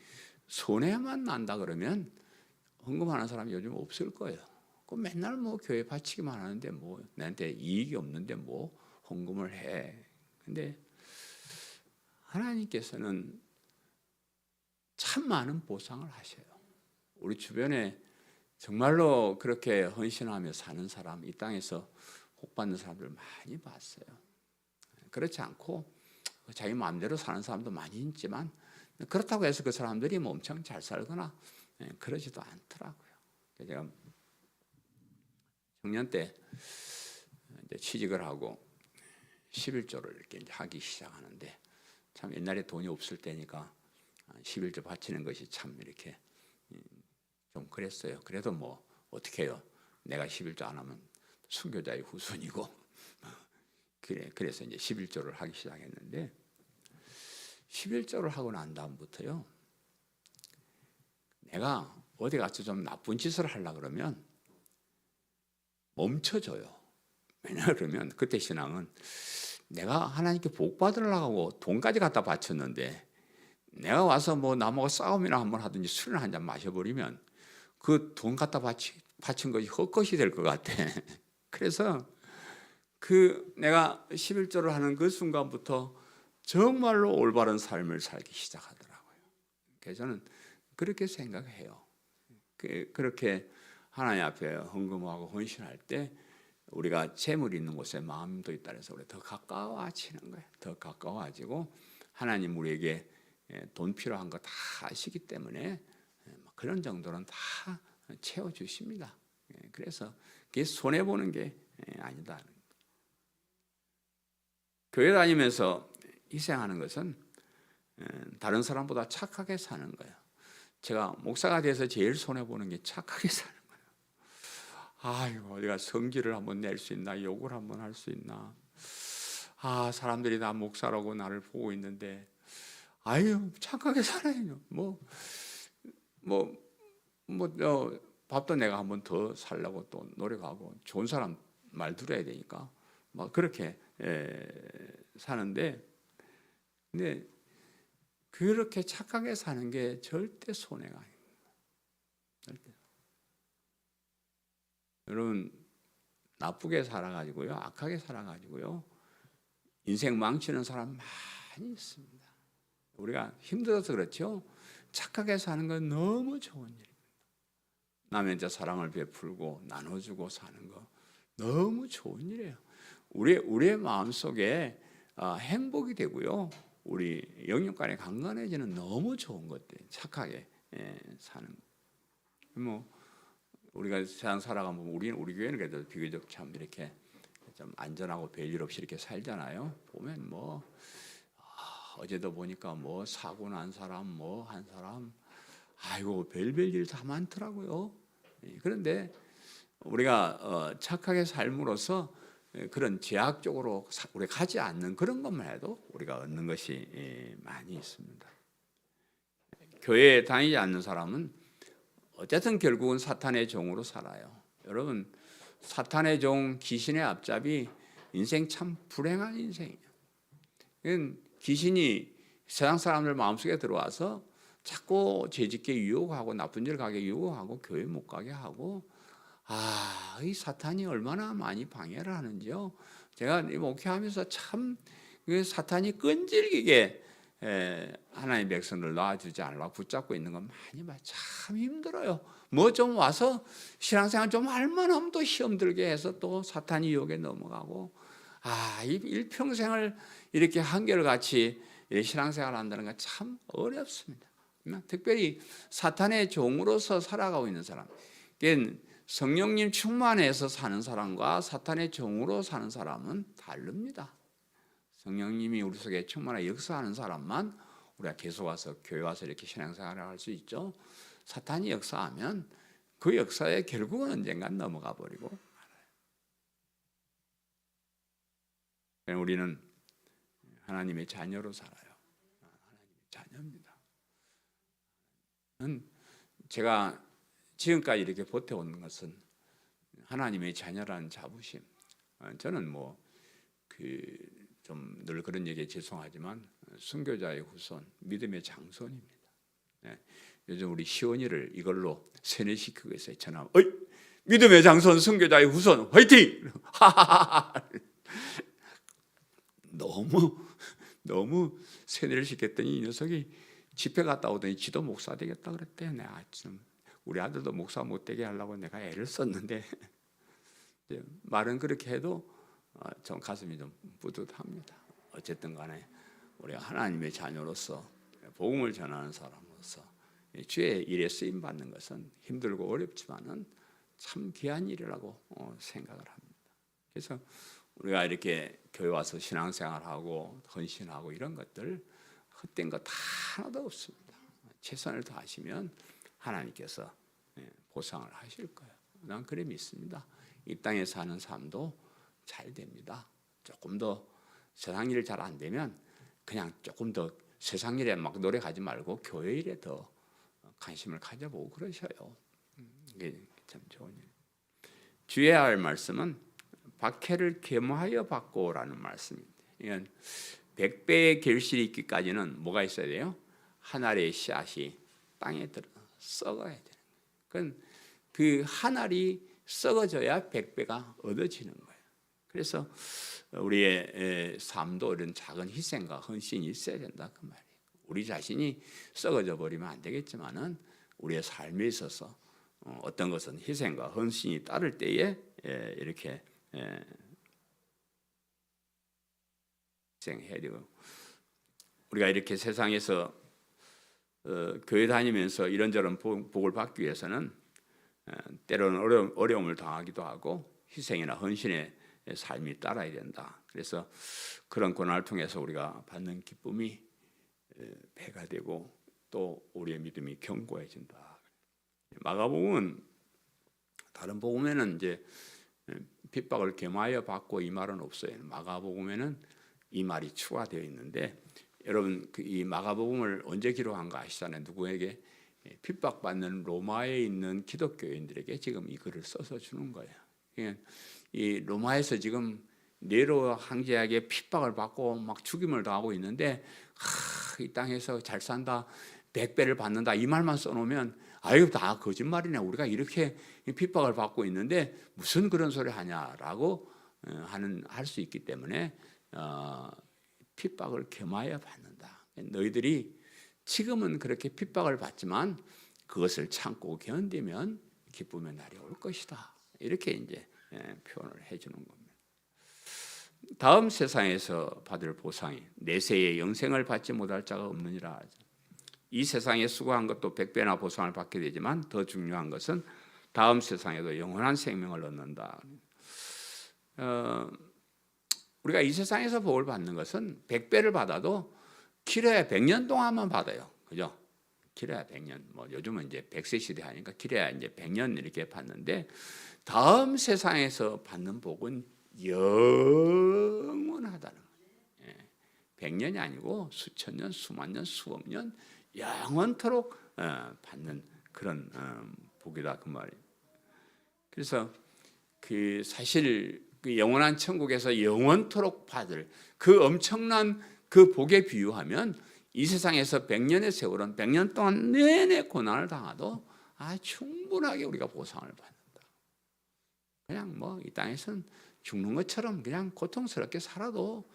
손해만 난다 그러면 헌금하는 사람이 요즘 없을 거예요. 그 맨날 뭐 교회 바치기만 하는데 뭐 나한테 이익이 없는데 뭐 헌금을 해. 근데 하나님께서는 참 많은 보상을 하셔요. 우리 주변에 정말로 그렇게 헌신하며 사는 사람, 이 땅에서 복 받는 사람들 많이 봤어요. 그렇지 않고 자기 마음대로 사는 사람도 많이 있지만 그렇다고 해서 그 사람들이 뭐 엄청 잘 살거나 그러지도 않더라고요. 제가 청년 때 이제 취직을 하고 11조를 이렇게 이제 하기 시작하는데 참 옛날에 돈이 없을 때니까 11조 바치는 것이 참 이렇게 좀 그랬어요. 그래도 뭐 어떻게 해요? 내가 11조 안 하면 순교자의 후손이고 그래서 이제 11조를 하기 시작했는데 11조를 하고 난 다음부터요. 내가 어디 가서 좀 나쁜 짓을 하려고 그러면 멈춰져요. 왜냐 그러면 그때 신앙은 내가 하나님께 복 받으려고 돈까지 갖다 바쳤는데 내가 와서 뭐 남하고 싸움이나 한번 하든지 술을 한 잔 마셔버리면 그 돈 갖다 바친 것이 헛것이 될 것 같아. 그래서 그 내가 11조를 하는 그 순간부터 정말로 올바른 삶을 살기 시작하더라고요. 그래서 저는 그렇게 생각해요. 그렇게 하나님 앞에 헌금하고 헌신할 때 우리가 재물이 있는 곳에 마음도 있다 해서 우리 더 가까워지는 거예요. 더 가까워지고 하나님 우리에게 돈 필요한 거 다 아시기 때문에 그런 정도는 다 채워주십니다. 그래서 그게 손해보는 게 아니다. 교회 다니면서 희생하는 것은 다른 사람보다 착하게 사는 거예요. 제가 목사가 돼서 제일 손해보는 게 착하게 사는 거예요. 아이고, 내가 성질을 한번 낼 수 있나, 욕을 한번 할 수 있나. 사람들이 다 목사라고 나를 보고 있는데, 아유, 착하게 살아요. 밥도 내가 한번 더 살려고 또 노력하고, 좋은 사람 말 들어야 되니까, 그렇게 사는데, 근데 그렇게 착하게 사는 게 절대 손해가 아닙니다. 절대. 여러분 나쁘게 살아가지고요, 악하게 살아가지고요, 인생 망치는 사람 많이 있습니다. 우리가 힘들어서 그렇죠. 착하게 사는 건 너무 좋은 일입니다. 남한테 사랑을 베풀고 나눠주고 사는 거 너무 좋은 일이에요. 우리의 마음 속에 행복이 되고요, 우리 영육간에 강건해지는 너무 좋은 것들, 착하게 사는 거. 우리가 세상 살아가면 우리 교회는 그래도 비교적 참 이렇게 좀 안전하고 별일 없이 이렇게 살잖아요. 보면 어제도 보니까 사고 난 사람 한 사람 아이고 별일 다 많더라고요. 그런데 우리가 착하게 삶으로써 그런 제약적으로 우리가 가지 않는 그런 것만 해도 우리가 얻는 것이 많이 있습니다. 교회에 다니지 않는 사람은 어쨌든 결국은 사탄의 종으로 살아요. 여러분, 사탄의 종, 귀신의 앞잡이, 인생 참 불행한 인생이에요. 귀신이 세상 사람들 마음속에 들어와서 자꾸 죄짓게 유혹하고 나쁜 일 가게 유혹하고 교회 못 가게 하고, 이 사탄이 얼마나 많이 방해를 하는지요. 제가 목회하면서 참 사탄이 끈질기게 하나님의 백성을 놔주지 않으려고 붙잡고 있는 건 많이 봐. 참 힘들어요. 뭐 좀 와서 신앙생활 좀 할만하면 또 시험 들게 해서 또 사탄이 유혹에 넘어가고, 이 일평생을 이렇게 한결같이 신앙생활 한다는 건 참 어렵습니다. 특별히 사탄의 종으로서 살아가고 있는 사람, 성령님 충만해서 사는 사람과 사탄의 종으로 사는 사람은 다릅니다. 성령님이 우리 속에 충만하게 역사하는 사람만 우리가 계속 와서 교회 와서 이렇게 신앙생활을 할 수 있죠. 사탄이 역사하면 그 역사에 결국은 언젠간 넘어가 버리고 말아요. 우리는 하나님의 자녀로 살아요. 하나님의 자녀입니다. 제가 지금까지 이렇게 버텨온 것은 하나님의 자녀라는 자부심. 저는 좀 늘 그런 얘기에 죄송하지만 순교자의 후손, 믿음의 장손입니다. 요즘 우리 시온이를 이걸로 세뇌시키고 있어요. 전화, 믿음의 장손, 순교자의 후손, 화이팅! 너무 세뇌를 시켰더니 이 녀석이 집회 갔다 오더니 지도 목사 되겠다 그랬대. 내가 우리 아들도 목사 못 되게 하려고 내가 애를 썼는데 말은 그렇게 해도 좀 가슴이 좀 뿌듯합니다. 어쨌든 간에 우리가 하나님의 자녀로서 복음을 전하는 사람으로서 주의 일에 쓰임 받는 것은 힘들고 어렵지만은 참 귀한 일이라고 생각을 합니다. 그래서 우리가 이렇게 교회 와서 신앙생활하고 헌신하고 이런 것들 헛된 거 다 하나도 없습니다. 최선을 다하시면 하나님께서 보상을 하실 거예요. 난 그래 믿습니다. 이 땅에 사는 삶도 잘 됩니다. 조금 더 세상 일이 잘 안 되면 그냥 조금 더 세상 일에 막 노력하지 말고 교회 일에 더 관심을 가져보고 그러셔요. 이게 참 좋은 일. 주의해야 할 말씀은 박해를 겸하여 받고라는 말씀입니다. 이건 100배의 결실이 있기까지는 뭐가 있어야 돼요? 한 알의 씨앗이 땅에 들어 썩어야 되는 거예요. 그 한 알이 썩어져야 100배가 얻어지는 거예요. 그래서 우리의 삶도 이런 작은 희생과 헌신이 있어야 된다 그 말이에요. 우리 자신이 썩어져 버리면 안 되겠지만은 우리의 삶에 있어서 어떤 것은 희생과 헌신이 따를 때에 이렇게 희생해야 되고, 우리가 이렇게 세상에서 교회 다니면서 이런저런 복을 받기 위해서는 때로는 어려움을 당하기도 하고 희생이나 헌신의 삶이 따라야 된다. 그래서 그런 고난을 통해서 우리가 받는 기쁨이 배가 되고 또 우리의 믿음이 견고해진다. 마가복음은 다른 복음에는 이제 핍박을 겸하여 받고 이 말은 없어요. 마가복음에는 이 말이 추가되어 있는데, 여러분 이 마가복음을 언제 기록한 거 아시잖아요. 누구에게? 핍박받는 로마에 있는 기독교인들에게 지금 이 글을 써서 주는 거예요. 이 로마에서 지금 네로 황제에게 핍박을 받고 막 죽임을 당하고 있는데, 이 땅에서 잘 산다, 100배를 받는다 이 말만 써놓으면 다 거짓말이네, 우리가 이렇게 핍박을 받고 있는데 무슨 그런 소리 하냐라고 할 수 있기 때문에 핍박을 겸하여 받는다. 너희들이 지금은 그렇게 핍박을 받지만 그것을 참고 견디면 기쁨의 날이 올 것이다. 이렇게 이제 표현을 해주는 겁니다. 다음 세상에서 받을 보상이 내세의 영생을 받지 못할 자가 없느니라. 이 세상에 수고한 것도 100배나 보상을 받게 되지만 더 중요한 것은 다음 세상에도 영원한 생명을 얻는다. 우리가 이 세상에서 복을 받는 것은 100배를 받아도 길어야 100년 동안만 받아요. 그죠? 길어야 100년. 요즘은 이제 100세 시대 하니까 길어야 이제 100년 이렇게 받는데, 다음 세상에서 받는 복은 영원하다는 거예요. 100년이 아니고 수천 년, 수만 년, 수억 년 영원토록 받는 그런 복이다 그 말이에요. 그래서 그 사실 그 영원한 천국에서 영원토록 받을 그 엄청난 그 복에 비유하면 이 세상에서 100년의 세월은 100년 동안 내내 고난을 당해도 충분하게 우리가 보상을 받는다. 그냥 뭐 이 땅에서는 죽는 것처럼 그냥 고통스럽게 살아도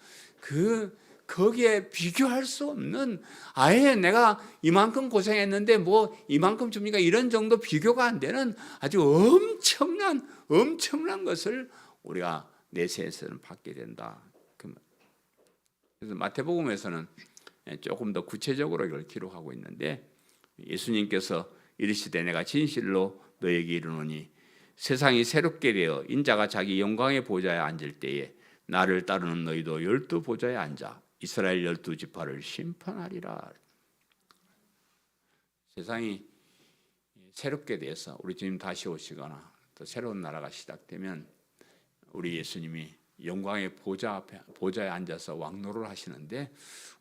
거기에 비교할 수 없는 아예 내가 이만큼 고생했는데 뭐 이만큼 줍니까 이런 정도 비교가 안 되는 아주 엄청난 것을 우리가 내세에서는 받게 된다. 그래서 마태복음에서는 조금 더 구체적으로 이걸 기록하고 있는데 예수님께서 이르시되 내가 진실로 너에게 이르노니 세상이 새롭게 되어 인자가 자기 영광의 보좌에 앉을 때에 나를 따르는 너희도 12 보좌에 앉아 이스라엘 12 지파를 심판하리라. 세상이 새롭게 돼서 우리 주님 다시 오시거나 또 새로운 나라가 시작되면 우리 예수님이 영광의 보좌에 앉아서 왕노를 하시는데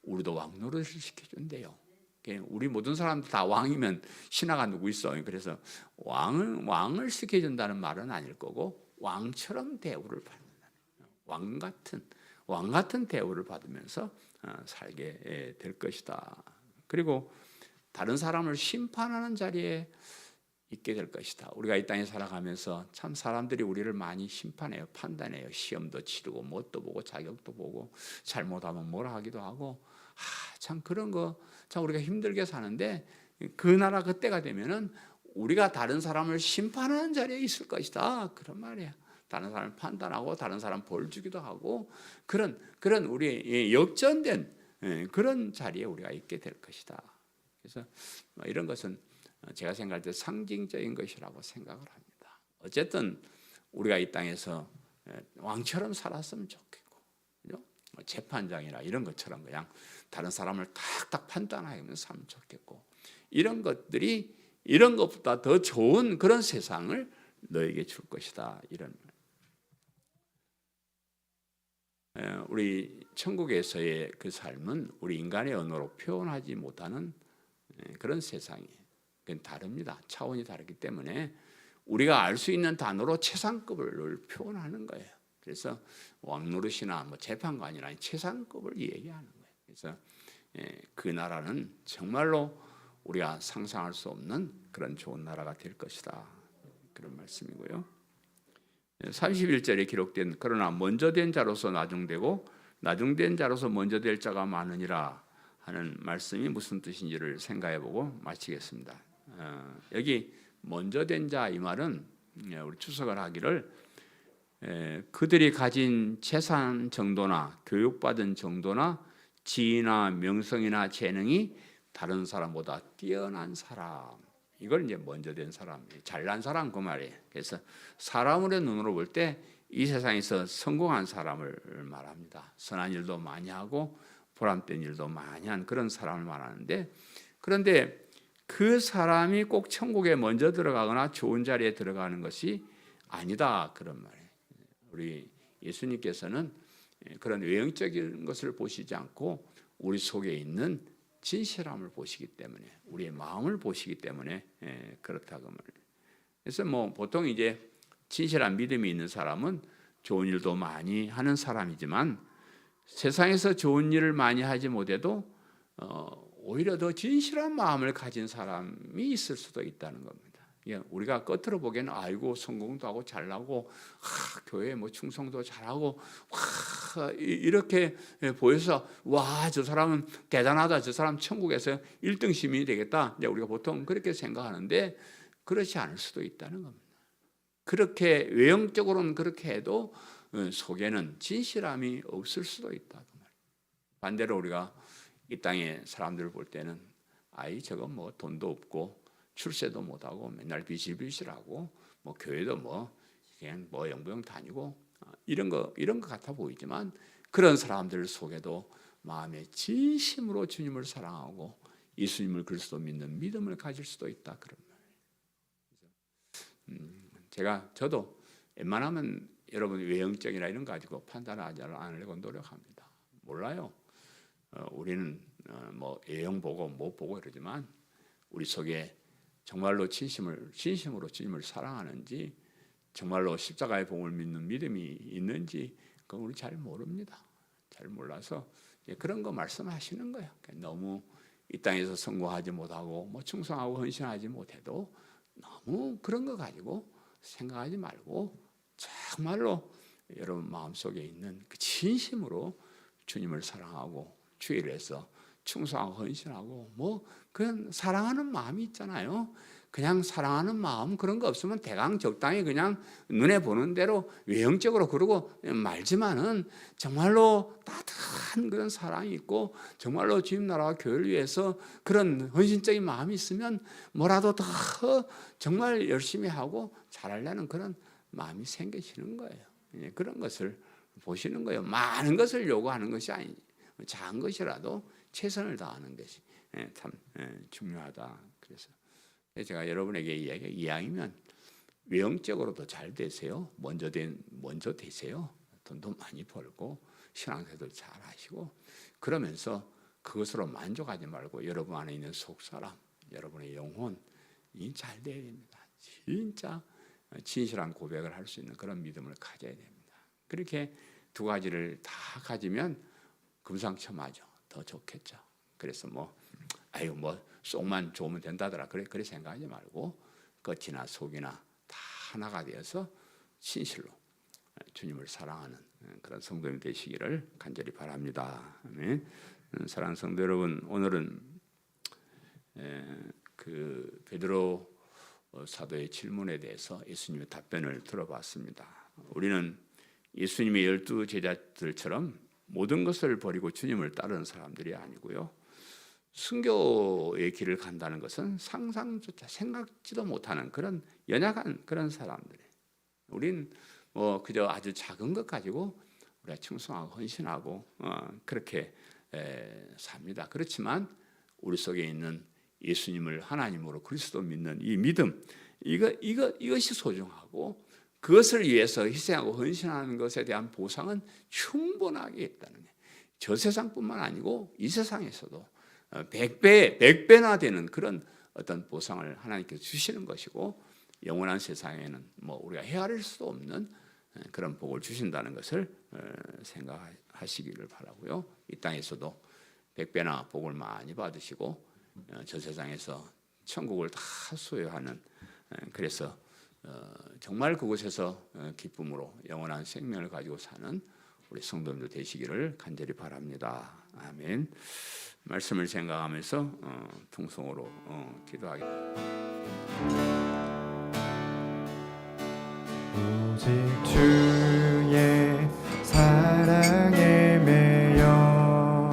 우리도 왕노를 시켜준대요. 우리 모든 사람들 다 왕이면 신하가 누구 있어? 그래서 왕을 시켜준다는 말은 아닐 거고 왕처럼 대우를 받는다. 왕 같은 대우를 받으면서 살게 될 것이다. 그리고 다른 사람을 심판하는 자리에 있게 될 것이다. 우리가 이 땅에 살아가면서 참 사람들이 우리를 많이 심판해요. 판단해요. 시험도 치르고 뭣도 보고 자격도 보고 잘못하면 뭐라 하기도 하고 참 그런 거 참 우리가 힘들게 사는데 그 나라 그때가 되면은 우리가 다른 사람을 심판하는 자리에 있을 것이다. 그런 말이야. 다른 사람을 판단하고 다른 사람 벌 주기도 하고 그런 우리 역전된 그런 자리에 우리가 있게 될 것이다. 그래서 이런 것은 제가 생각할 때 상징적인 것이라고 생각을 합니다. 어쨌든 우리가 이 땅에서 왕처럼 살았으면 좋겠고 재판장이나 이런 것처럼 그냥 다른 사람을 탁탁 판단하면서 살면 좋겠고 이런 것보다 더 좋은 그런 세상을 너에게 줄 것이다. 이런 우리 천국에서의 그 삶은 우리 인간의 언어로 표현하지 못하는 그런 세상이에요. 그건 다릅니다. 차원이 다르기 때문에 우리가 알 수 있는 단어로 최상급을 표현하는 거예요. 그래서 왕노릇이나 뭐 재판관이나 최상급을 얘기하는 거예요. 그래서 그 나라는 정말로 우리가 상상할 수 없는 그런 좋은 나라가 될 것이다. 그런 말씀이고요. 31절에 기록된 그러나 먼저 된 자로서 나중되고 나중된 자로서 먼저 될 자가 많으니라 하는 말씀이 무슨 뜻인지를 생각해보고 마치겠습니다. 여기 먼저 된 자 이 말은 우리 추석을 하기를 그들이 가진 재산 정도나 교육받은 정도나 지위나 명성이나 재능이 다른 사람보다 뛰어난 사람, 이걸 이제 먼저 된 사람, 잘난 사람 그 말이에요. 그래서 사람의 눈으로 볼 때 이 세상에서 성공한 사람을 말합니다. 선한 일도 많이 하고 보람된 일도 많이 한 그런 사람을 말하는데, 그런데 그 사람이 꼭 천국에 먼저 들어가거나 좋은 자리에 들어가는 것이 아니다, 그런 말이에요. 우리 예수님께서는 그런 외형적인 것을 보시지 않고 우리 속에 있는 진실함을 보시기 때문에, 우리의 마음을 보시기 때문에 그렇다고 말해요. 그래서 뭐 보통 이제 진실한 믿음이 있는 사람은 좋은 일도 많이 하는 사람이지만 세상에서 좋은 일을 많이 하지 못해도 오히려 더 진실한 마음을 가진 사람이 있을 수도 있다는 겁니다. 우리가 겉으로 보기에는 아이고 성공도 하고 잘나고 교회에 뭐 충성도 잘하고 이렇게 보여서 와, 저 사람은 대단하다, 저 사람 천국에서 1등 시민이 되겠다, 우리가 보통 그렇게 생각하는데 그렇지 않을 수도 있다는 겁니다. 그렇게 외형적으로는 그렇게 해도 속에는 진실함이 없을 수도 있다. 반대로 우리가 이 땅의 사람들을 볼 때는 아이 저건 뭐 돈도 없고 출세도 못하고 맨날 비실비실하고 뭐 교회도 뭐 그냥 뭐 영부영 다니고 이런 거 같아 보이지만 그런 사람들 속에도 마음에 진심으로 주님을 사랑하고 예수님을 그리스도 믿는 믿음을 가질 수도 있다, 그런 말이에요. 저도 웬만하면 여러분 외형적이나 이런 거 가지고 판단하지 않으려고 노력합니다. 몰라요. 우리는 뭐 외형 보고 못 보고 이러지만 우리 속에 정말로 진심으로 주님을 사랑하는지, 정말로 십자가의 복음을 믿는 믿음이 있는지 그건 우리 잘 모릅니다. 잘 몰라서 그런 거 말씀하시는 거예요. 너무 이 땅에서 성공하지 못하고 뭐 충성하고 헌신하지 못해도 너무 그런 거 가지고 생각하지 말고 정말로 여러분 마음속에 있는 그 진심으로 주님을 사랑하고 주의 일을 해서 충성하고 헌신하고 뭐 그런 사랑하는 마음이 있잖아요. 그냥 사랑하는 마음 그런 거 없으면 대강 적당히 그냥 눈에 보는 대로 외형적으로 그러고 말지만은 정말로 따뜻한 그런 사랑이 있고 정말로 주님 나라와 교회를 위해서 그런 헌신적인 마음이 있으면 뭐라도 더 정말 열심히 하고 잘하려는 그런 마음이 생기시는 거예요. 그런 것을 보시는 거예요. 많은 것을 요구하는 것이 아니지, 작은 것이라도 최선을 다하는 것이 참 중요하다. 그래서 제가 여러분에게 이야기면 외형적으로도 잘 되세요. 먼저 되세요. 돈도 많이 벌고 신앙생활도 잘 하시고 그러면서 그것으로 만족하지 말고 여러분 안에 있는 속사람, 여러분의 영혼이 잘 돼야 됩니다. 진짜 진실한 고백을 할 수 있는 그런 믿음을 가져야 됩니다. 그렇게 두 가지를 다 가지면 금상첨화죠. 더 좋겠죠. 그래서 뭐 속만 좋으면 된다더라 그래 생각하지 말고 겉이나 속이나 다 하나가 되어서 진실로 주님을 사랑하는 그런 성도님 되시기를 간절히 바랍니다. 아멘. 사랑하는 성도 여러분, 오늘은 그 베드로 사도의 질문에 대해서 예수님의 답변을 들어봤습니다. 우리는 예수님의 12 제자들처럼 모든 것을 버리고 주님을 따르는 사람들이 아니고요. 순교의 길을 간다는 것은 상상조차 생각지도 못하는 그런 연약한 그런 사람들이에요. 우린 뭐 그저 아주 작은 것 가지고 우리가 충성하고 헌신하고 그렇게 삽니다. 그렇지만 우리 속에 있는 예수님을 하나님으로 그리스도 믿는 이 믿음, 이것이 소중하고 그것을 위해서 희생하고 헌신하는 것에 대한 보상은 충분하게 있다는 거예요. 저 세상뿐만 아니고 이 세상에서도 100배나 되는 그런 어떤 보상을 하나님께서 주시는 것이고 영원한 세상에는 뭐 우리가 헤아릴 수도 없는 그런 복을 주신다는 것을 생각하시기를 바라고요. 이 땅에서도 100배나 복을 많이 받으시고 저 세상에서 천국을 다 소유하는, 그래서 정말 그곳에서 기쁨으로 영원한 생명을 가지고 사는 우리 성도님들 되시기를 간절히 바랍니다. 아멘. 말씀을 생각하면서 통성으로 기도하겠습니다. 오직 주의 사랑에 매여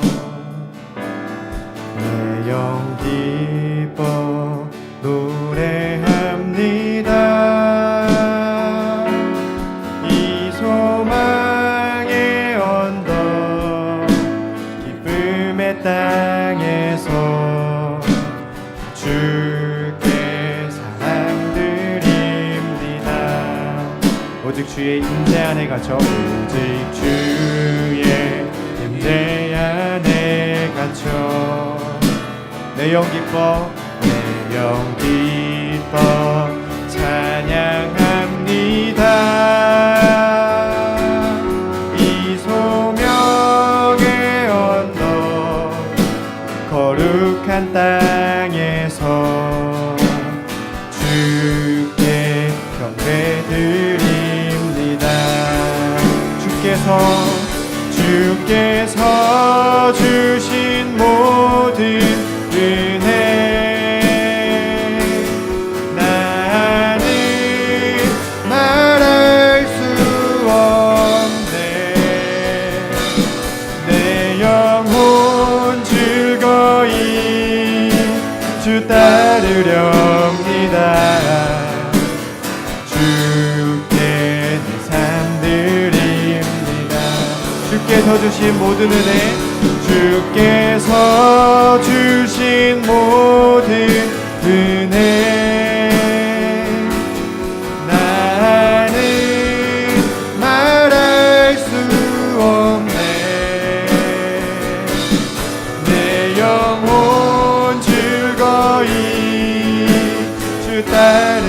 내 영 기뻐 노래합니다. 이 소망의 언덕 기쁨의 땅에서 주께 사랑드립니다. 오직 주의 임재 안에 갇혀 오직 주의 임재 안에 갇혀 내 영 기뻐 찬양합니다. 이 소명의 언덕 거룩한 땅에서 주께 경배드립니다. 주께서 주신 모든 은혜 나는 말할 수 없네. 내 영혼 즐거이 주 따르렵니다. 주께 내 삶 드립니다. 주께서 주신 모든 은혜, 주께서 주신 모든 은혜 나는 말할 수 없네. 내 영혼 즐거이 나를